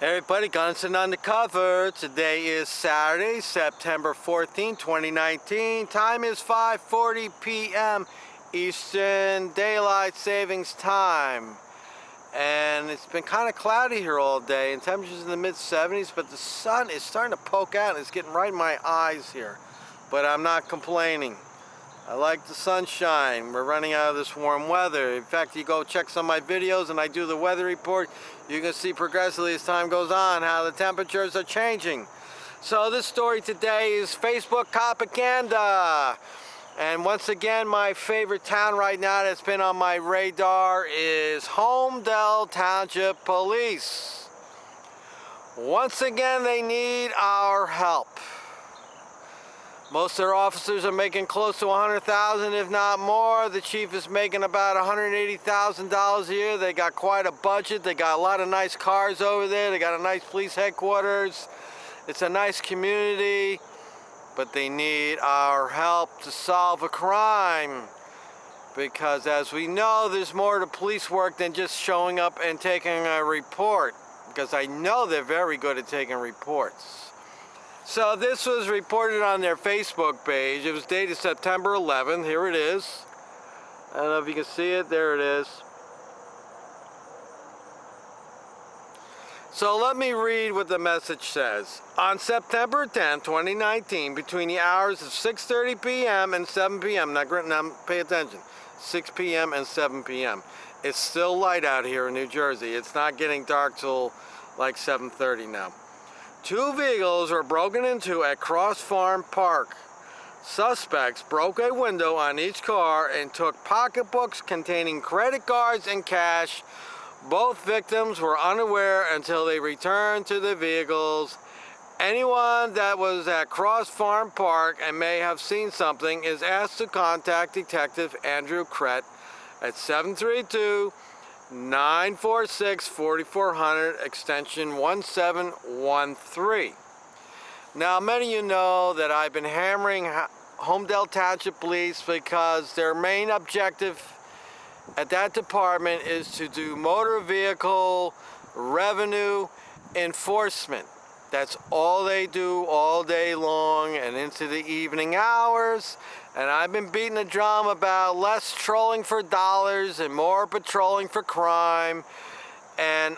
Hey everybody, Gunston Undercover. Today is Saturday, September 14, 2019. Time is 5:40 p.m. Eastern Daylight Savings Time. And it's been kind of cloudy here all day, and temperatures in the mid-70s, but the sun is starting to poke out and it's getting right in my eyes here. But I'm not complaining. I like the sunshine. We're running out of this warm weather. In fact, you go check some of my videos and I do the weather report, you can see progressively as time goes on how the temperatures are changing. So this story today is Facebook propaganda. And once again, my favorite town right now that's been on my radar is Holmdel Township Police. Once again, they need our help. Most of their officers are making close to $100,000, if not more. The chief is making about $180,000 a year. They got quite a budget. They got a lot of nice cars over there. They got a nice police headquarters. It's a nice community, but they need our help to solve a crime. Because as we know, there's more to police work than just showing up and taking a report. Because I know they're very good at taking reports. So this was reported on their Facebook page. It was dated September 11th. Here it is. I don't know if you can see it. There it is. So let me read what the message says. On September 10th, 2019, between the hours of 6:30 p.m. and 7 p.m. Now pay attention. 6 p.m. and 7 p.m. It's still light out here in New Jersey. It's not getting dark till like 7:30 now. 2 vehicles were broken into at Cross Farm Park. Suspects broke a window on each car and took pocketbooks containing credit cards and cash. Both victims were unaware until they returned to the vehicles. Anyone that was at Cross Farm Park and may have seen something is asked to contact Detective Andrew Krett at 732-946-4400, extension 1713. Now, many of you know that I've been hammering Holmdel Township Police because their main objective at that department is to do motor vehicle revenue enforcement. That's all they do all day long and into the evening hours. And I've been beating the drum about less trolling for dollars and more patrolling for crime. And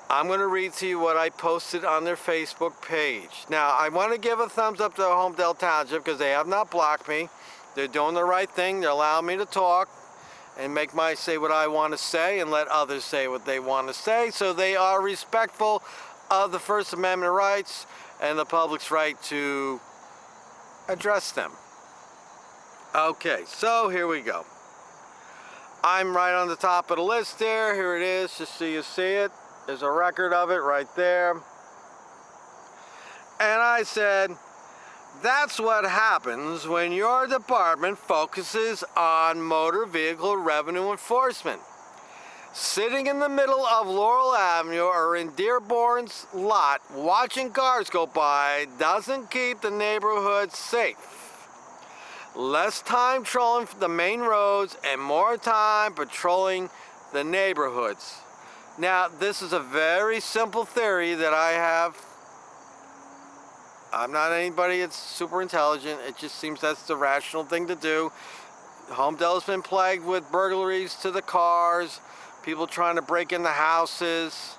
I'm going to read to you what I posted on their Facebook page. Now, I want to give a thumbs up to Holmdel Township because they have not blocked me. They're doing the right thing. They're allowing me to talk and say what I want to say and let others say what they want to say. So they are respectful of the First Amendment rights and the public's right to address them. Okay, so here we go. I'm right on the top of the list there. Here it is, just so you see it. There's a record of it right there. And I said, that's what happens when your department focuses on motor vehicle revenue enforcement. Sitting in the middle of Laurel Avenue or in Dearborn's lot watching cars go by doesn't keep the neighborhood safe. Less time trolling the main roads and more time patrolling the neighborhoods. Now, this is a very simple theory that I have. I'm not anybody that's super intelligent. It just seems that's the rational thing to do. Holmdel's been plagued with burglaries to the cars, people trying to break into houses.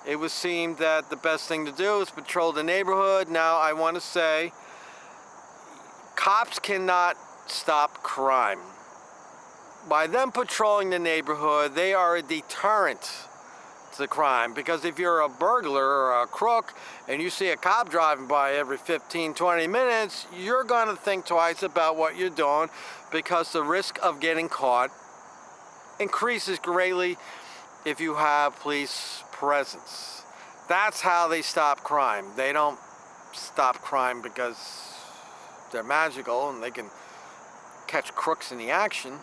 It would seem that the best thing to do is patrol the neighborhood. Now, I want to say, cops cannot stop crime. By them patrolling the neighborhood, they are a deterrent to crime. Because if you're a burglar or a crook and you see a cop driving by every 15-20 minutes, you're going to think twice about what you're doing because the risk of getting caught increases greatly if you have police presence. That's how they stop crime. They don't stop crime because they're magical and they can catch crooks in the action,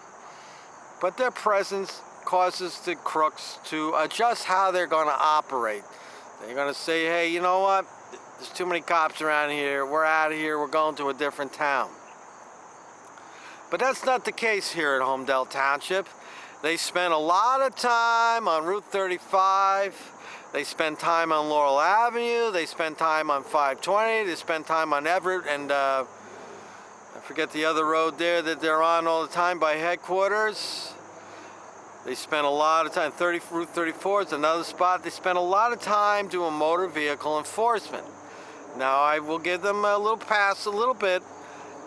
but their presence causes the crooks to adjust how they're going to operate. They're going to say, hey, you know what, there's too many cops around here, we're out of here, we're going to a different town. But that's not the case here at Holmdel Township. They spend a lot of time on Route 35. They spend time on Laurel Avenue. They spend time on 520. They spend time on Everett and I forget the other road there that they're on all the time by headquarters. They spend a lot of time. Route 34 is another spot. They spend a lot of time doing motor vehicle enforcement. Now I will give them a little pass, a little bit.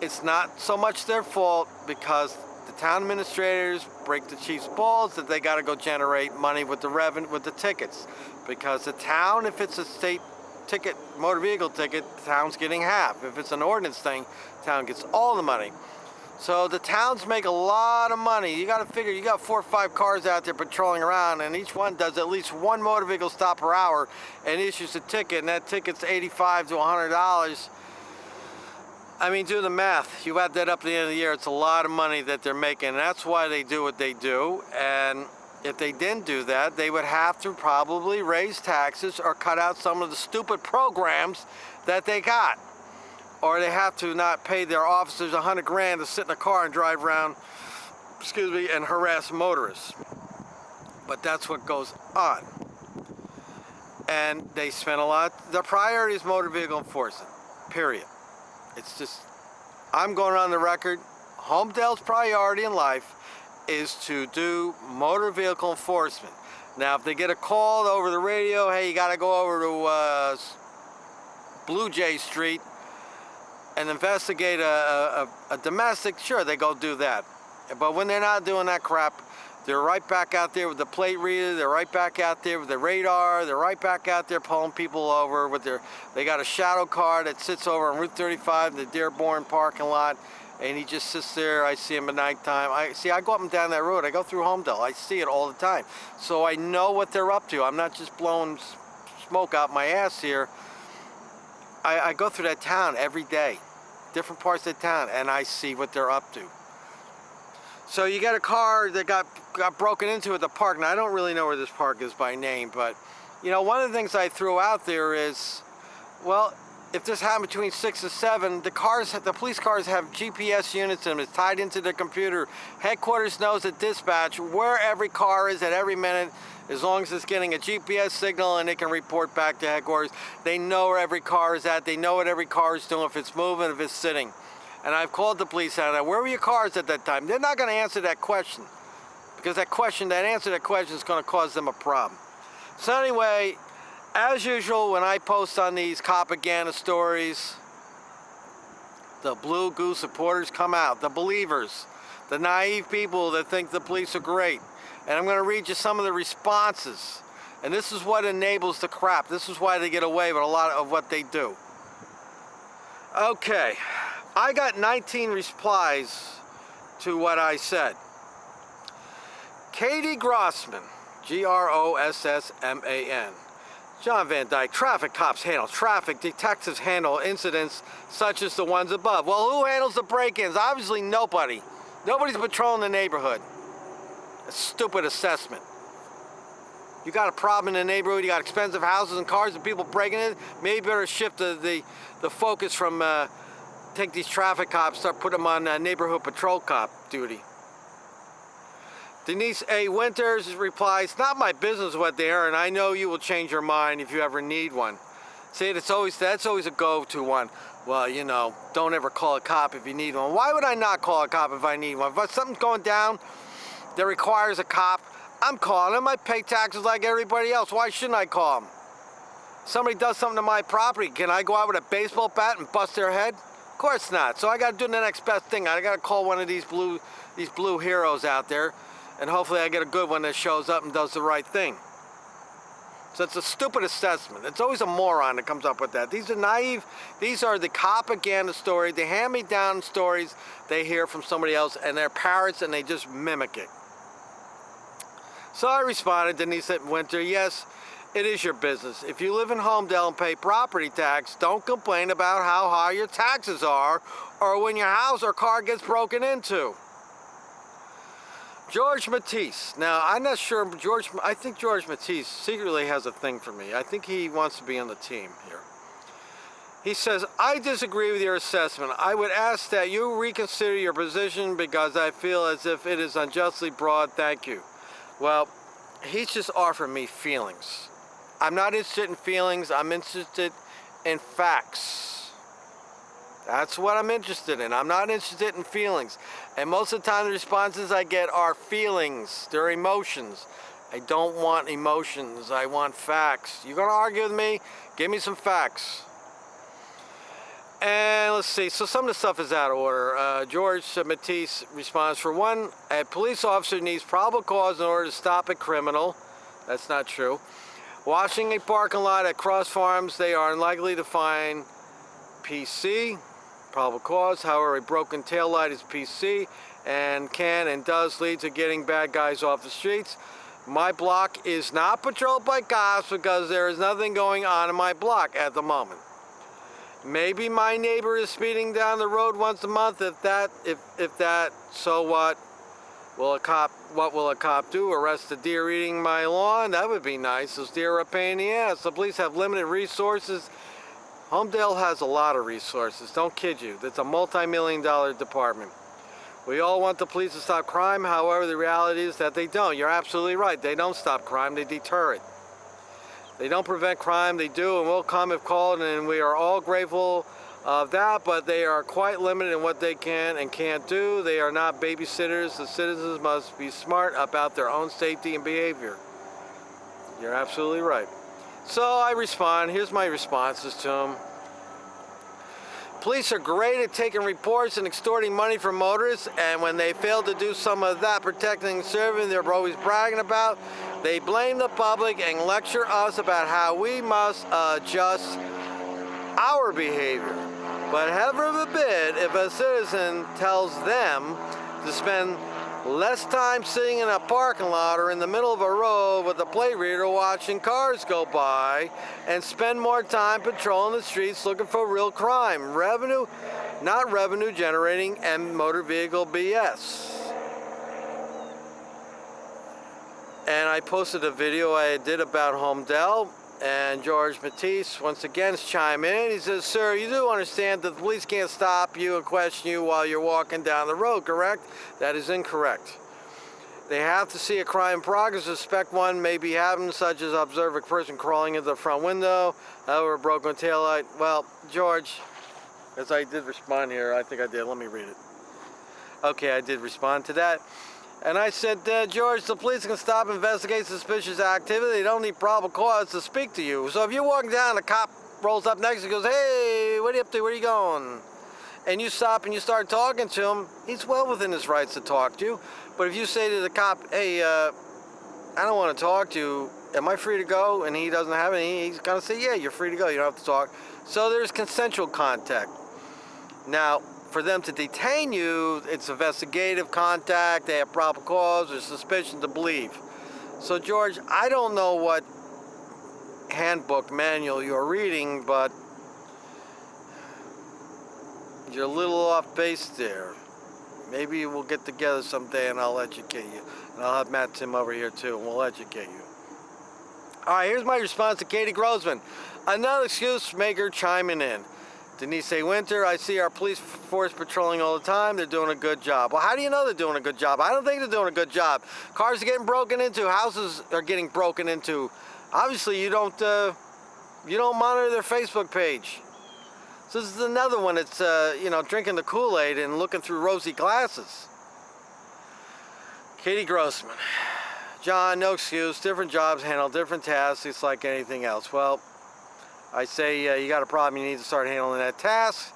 It's not so much their fault because the town administrators break the chief's balls that they got to go generate money with the revenue, with the tickets. Because the town, if it's a state ticket, motor vehicle ticket, the town's getting half. If it's an ordinance thing, the town gets all the money. So the towns make a lot of money. You got to figure, you got 4 or 5 cars out there patrolling around, and each one does at least one motor vehicle stop per hour and issues a ticket, and that ticket's $85 to $100. I mean, do the math. You add that up at the end of the year, it's a lot of money that they're making. And that's why they do what they do. And if they didn't do that, they would have to probably raise taxes or cut out some of the stupid programs that they got. Or they have to not pay their officers $100 grand to sit in a car and drive around, excuse me, and harass motorists. But that's what goes on. And they spend a lot. Their priority is motor vehicle enforcement, period. It's just, I'm going on the record, Holmdel's priority in life is to do motor vehicle enforcement. Now, if they get a call over the radio, hey, you got to go over to Blue Jay Street and investigate a domestic, sure, they go do that. But when they're not doing that crap, they're right back out there with the plate reader, they're right back out there with the radar, they're right back out there pulling people over with they got a shadow car that sits over on Route 35 in the Dearborn parking lot, and he just sits there. I see him at nighttime. I go up and down that road. I go through Holmdel. I see it all the time. So I know what they're up to. I'm not just blowing smoke out my ass here. I go through that town every day, different parts of the town, and I see what they're up to. So you got a car that got broken into at the park. Now, I don't really know where this park is by name, but, you know, one of the things I threw out there is, well, if this happened between 6 and 7, the police cars have GPS units in them. It's tied into the computer. Headquarters knows at dispatch where every car is at every minute, as long as it's getting a GPS signal and it can report back to headquarters. They know where every car is at. They know what every car is doing, if it's moving, if it's sitting. And I've called the police out of that. Where were your cars at that time? They're not going to answer that question, because that answer to that question is going to cause them a problem. So anyway, as usual, when I post on these propaganda stories, the Blue Goose supporters come out, the believers, the naive people that think the police are great. And I'm going to read you some of the responses. And this is what enables the crap. This is why they get away with a lot of what they do. Okay. I got 19 replies to what I said. Katie Grossman, Grossman. John Van Dyke, traffic cops handle traffic, detectives handle incidents such as the ones above. Well, who handles the break-ins? Obviously nobody. Nobody's patrolling the neighborhood. A stupid assessment. You got a problem in the neighborhood, you got expensive houses and cars and people breaking in, maybe better shift the focus from take these traffic cops, start putting them on neighborhood patrol cop duty. Denise A. Winters replies, not my business what they earn. I know you will change your mind if you ever need one. See, that's always a go-to one. Well, you know, don't ever call a cop if you need one. Why would I not call a cop if I need one? If something's going down that requires a cop, I'm calling him. I pay taxes like everybody else. Why shouldn't I call him? Somebody does something to my property, can I go out with a baseball bat and bust their head? Of course not. So I got to do the next best thing. I got to call one of these blue heroes out there, and hopefully I get a good one that shows up and does the right thing. So it's a stupid assessment. It's always a moron that comes up with that. These are naive. These are the propaganda stories, the hand-me-down stories they hear from somebody else, and they're parrots, and they just mimic it. So I responded, Denise Winter, yes, it is your business. If you live in Holmdel and pay property tax, don't complain about how high your taxes are or when your house or car gets broken into. George Matisse. Now, I'm not sure, I think George Matisse secretly has a thing for me. I think he wants to be on the team here. He says, I disagree with your assessment. I would ask that you reconsider your position because I feel as if it is unjustly broad. Thank you. Well, he's just offering me feelings. I'm not interested in feelings. I'm interested in facts. That's what I'm interested in. I'm not interested in feelings. And most of the time the responses I get are feelings. They're emotions. I don't want emotions. I want facts. You're going to argue with me? Give me some facts. And let's see, so some of the stuff is out of order. George Matisse responds, for one, a police officer needs probable cause in order to stop a criminal. That's not true. Washing a parking lot at Cross Farms, they are unlikely to find PC, probable cause. However, a broken taillight is PC and can and does lead to getting bad guys off the streets. My block is not patrolled by cops because there is nothing going on in my block at the moment. Maybe my neighbor is speeding down the road once a month. If that, so what? What will a cop do? Arrest a deer eating my lawn? That would be nice. Those deer are a pain in the ass. The police have limited resources. Holmdel has a lot of resources. Don't kid you. It's a multi-million-dollar department. We all want the police to stop crime. However, the reality is that they don't. You're absolutely right. They don't stop crime. They deter it. They don't prevent crime, they do, and will come if called, and we are all grateful of that, but they are quite limited in what they can and can't do. They are not babysitters. The citizens must be smart about their own safety and behavior. You're absolutely right. So I respond. Here's my responses to them. Police are great at taking reports and extorting money from motorists, and when they fail to do some of that protecting and serving they're always bragging about, they blame the public and lecture us about how we must adjust our behavior. But heaven forbid if a citizen tells them to spend less time sitting in a parking lot or in the middle of a road with a plate reader watching cars go by and spend more time patrolling the streets looking for real crime. Revenue, not revenue generating and motor vehicle BS. And I posted a video I did about Holmdel, and George Matisse once again chime in. He says, sir, you do understand that the police can't stop you and question you while you're walking down the road, correct? That is incorrect. They have to see a crime in progress, suspect one may be happening, such as observe a person crawling into the front window, however, a broken taillight. Well, George, as I did respond here, I think I did, let me read it. Okay, I did respond to that. And I said, George, the police can stop and investigate suspicious activity. They don't need probable cause to speak to you. So if you're walking down, a cop rolls up next to you and goes, hey, what are you up to? Where are you going? And you stop and you start talking to him, he's well within his rights to talk to you. But if you say to the cop, hey, I don't want to talk to you, am I free to go? And he doesn't have any, he's going to say, yeah, you're free to go. You don't have to talk. So there's consensual contact. Now, for them to detain you, it's investigative contact, they have probable cause or suspicion to believe. So George, I don't know what handbook manual you're reading, but you're a little off base there. Maybe we'll get together someday and I'll educate you. And I'll have Matt Tim over here too, and we'll educate you. All right, here's my response to Katie Grossman. Another excuse maker chiming in. Denise A. Winter, I see our police force patrolling all the time. They're doing a good job. Well, how do you know they're doing a good job? I don't think they're doing a good job. Cars are getting broken into. Houses are getting broken into. Obviously, you don't monitor their Facebook page. So this is another one that's, drinking the Kool-Aid and looking through rosy glasses. Katie Grossman. John, no excuse. Different jobs handle different tasks. It's like anything else. Well, I say you got a problem, you need to start handling that task.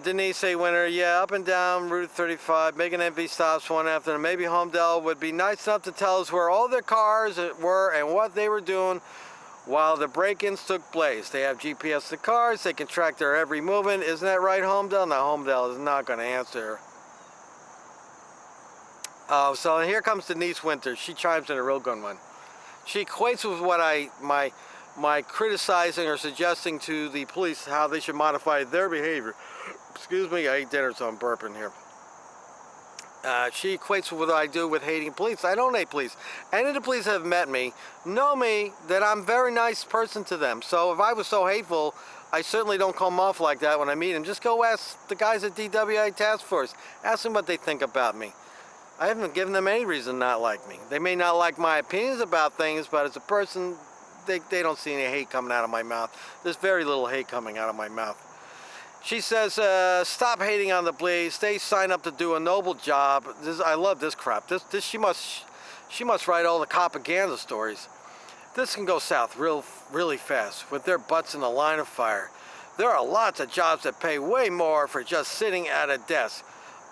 Denise A. Winter, yeah, up and down Route 35, making MV stops one after another. Maybe Holmdel would be nice enough to tell us where all their cars were and what they were doing while the break-ins took place. They have GPS to cars, they can track their every movement. Isn't that right, Holmdel? No, Holmdel is not going to answer. So here comes Denise Winter. She chimes in a real good one. She equates with what my criticizing or suggesting to the police how they should modify their behavior. Excuse me, I ate dinner, so I'm burping here. She equates with what I do with hating police. I don't hate police. Any of the police that have met me know me that I'm a very nice person to them. So if I was so hateful, I certainly don't come off like that when I meet them. Just go ask the guys at DWI Task Force. Ask them what they think about me. I haven't given them any reason to not like me. They may not like my opinions about things, but as a person, they don't see any hate coming out of my mouth. There's very little hate coming out of my mouth. She says, stop hating on the police. They sign up to do a noble job. I love this crap. She must write all the propaganda stories. This can go south really fast with their butts in the line of fire. There are lots of jobs that pay way more for just sitting at a desk.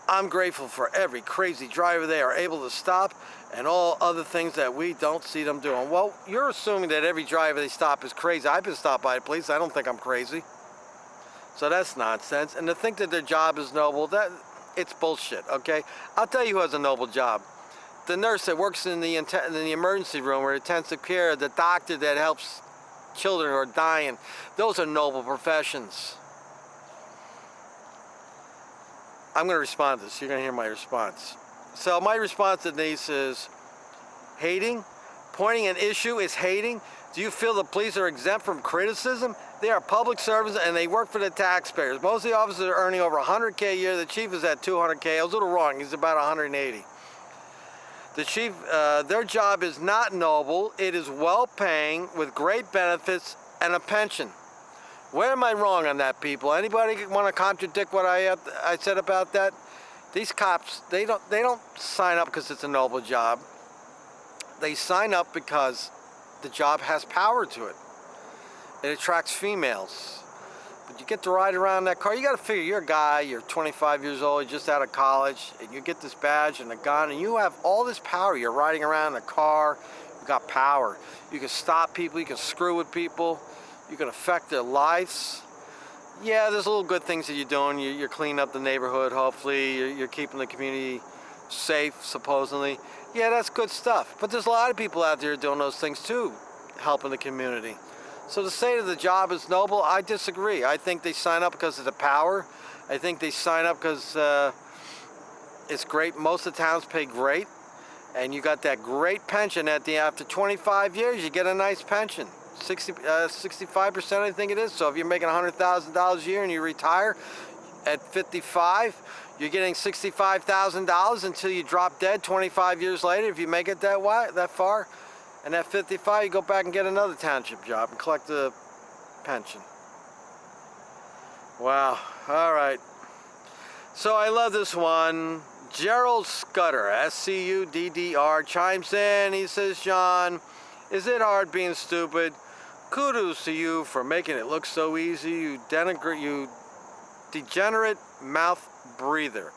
I'm grateful for every crazy driver they are able to stop and all other things that we don't see them doing. Well, you're assuming that every driver they stop is crazy. I've been stopped by the police. I don't think I'm crazy. So that's nonsense. And to think that their job is noble, it's bullshit, okay? I'll tell you who has a noble job. The nurse that works in the emergency room or intensive care, the doctor that helps children who are dying. Those are noble professions. I'm going to respond to this. You're going to hear my response. So my response to Denise is hating. Pointing an issue is hating. Do you feel the police are exempt from criticism? They are public servants and they work for the taxpayers. Most of the officers are earning over $100K a year. The chief is at $200K. I was a little wrong. He's about $180. The chief, their job is not noble. It is well-paying with great benefits and a pension. Where am I wrong on that, people? Anybody want to contradict what I said about that? These cops, they don't sign up because it's a noble job. They sign up because the job has power to it. It attracts females. But you get to ride around that car. You got to figure, you're a guy, you're 25 years old, you're just out of college, and you get this badge and a gun, and you have all this power. You're riding around in a car. You got power. You can stop people. You can screw with people. You can affect their lives. Yeah, there's little good things that you're doing. You're cleaning up the neighborhood, hopefully. You're keeping the community safe, supposedly. Yeah, that's good stuff. But there's a lot of people out there doing those things too, helping the community. So to say that the job is noble, I disagree. I think they sign up because of the power. I think they sign up because it's great. Most of the towns pay great. And you got that great pension after 25 years, you get a nice pension. 65%, I think it is. So if you're making $100,000 a year and you retire at 55, you're getting $65,000 until you drop dead 25 years later. If you make it that far, and at 55, you go back and get another township job and collect the pension. Wow. All right. So I love this one. Gerald Scudder, S-C-U-D-D-R, chimes in. He says, John, is it hard being stupid? Kudos to you for making it look so easy, you degenerate mouth breather.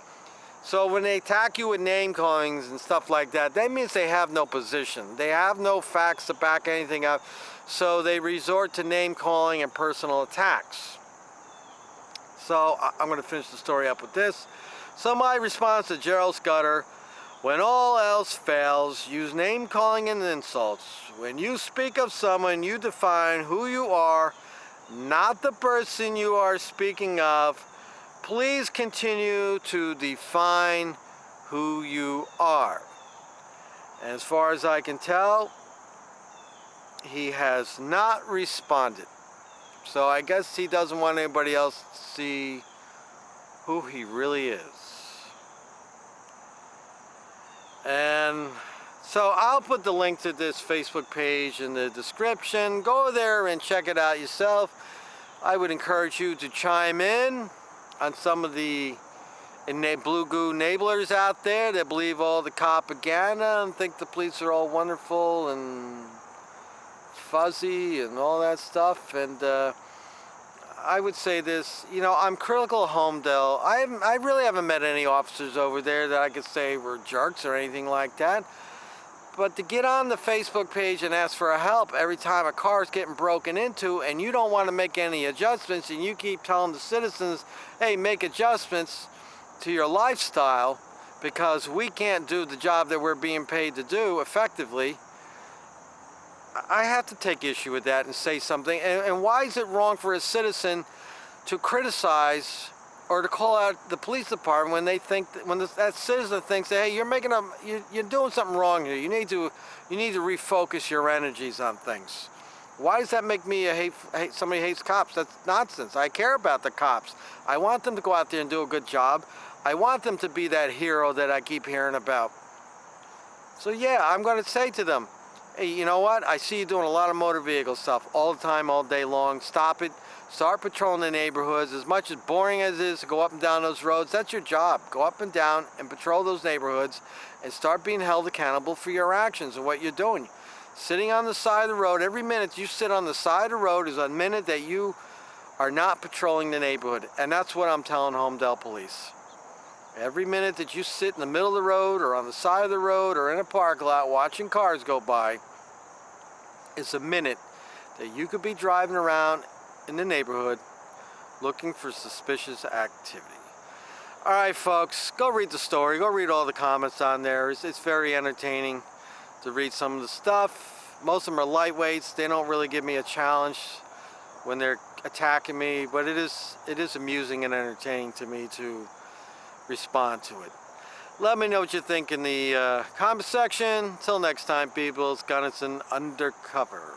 So when they attack you with name callings and stuff like that, that means they have no position. They have no facts to back anything up. So they resort to name calling and personal attacks. So I'm going to finish the story up with this. So my response to Gerald Scudder, when all else fails, use name calling and insults. When you speak of someone, you define who you are, not the person you are speaking of. Please continue to define who you are. And as far as I can tell, he has not responded. So I guess he doesn't want anybody else to see who he really is. And so I'll put the link to this Facebook page in the description. Go there and check it out yourself. I would encourage you to chime in on some of the blue goo enablers out there that believe all the propaganda and think the police are all wonderful and fuzzy and all that stuff. And I would say this, you know, I'm critical of Holmdel. I really haven't met any officers over there that I could say were jerks or anything like that. But to get on the Facebook page and ask for help every time a car is getting broken into and you don't want to make any adjustments and you keep telling the citizens, hey, make adjustments to your lifestyle because we can't do the job that we're being paid to do effectively, I have to take issue with that and say something. And why is it wrong for a citizen to criticize or to call out the police department when they think that citizen thinks that, hey, you're doing something wrong here. You need to refocus your energies on things. Why does that make me somebody hates cops? That's nonsense. I care about the cops. I want them to go out there and do a good job. I want them to be that hero that I keep hearing about. So yeah, I'm going to say to them, hey, you know what? I see you doing a lot of motor vehicle stuff all the time, all day long. Stop it. Start patrolling the neighborhoods. As much as boring as it is to go up and down those roads, that's your job. Go up and down and patrol those neighborhoods and start being held accountable for your actions and what you're doing. Sitting on the side of the road, every minute you sit on the side of the road is a minute that you are not patrolling the neighborhood. And that's what I'm telling Holmdel police. Every minute that you sit in the middle of the road or on the side of the road or in a parking lot watching cars go by is a minute that you could be driving around in the neighborhood looking for suspicious activity. All right, folks, go read the story. Go read all the comments on there. It's very entertaining to read some of the stuff. Most of them are lightweights. They don't really give me a challenge when they're attacking me, but it is amusing and entertaining to me to respond to it. Let me know what you think in the comment section. Until next time, people, it's Gunnison Undercover.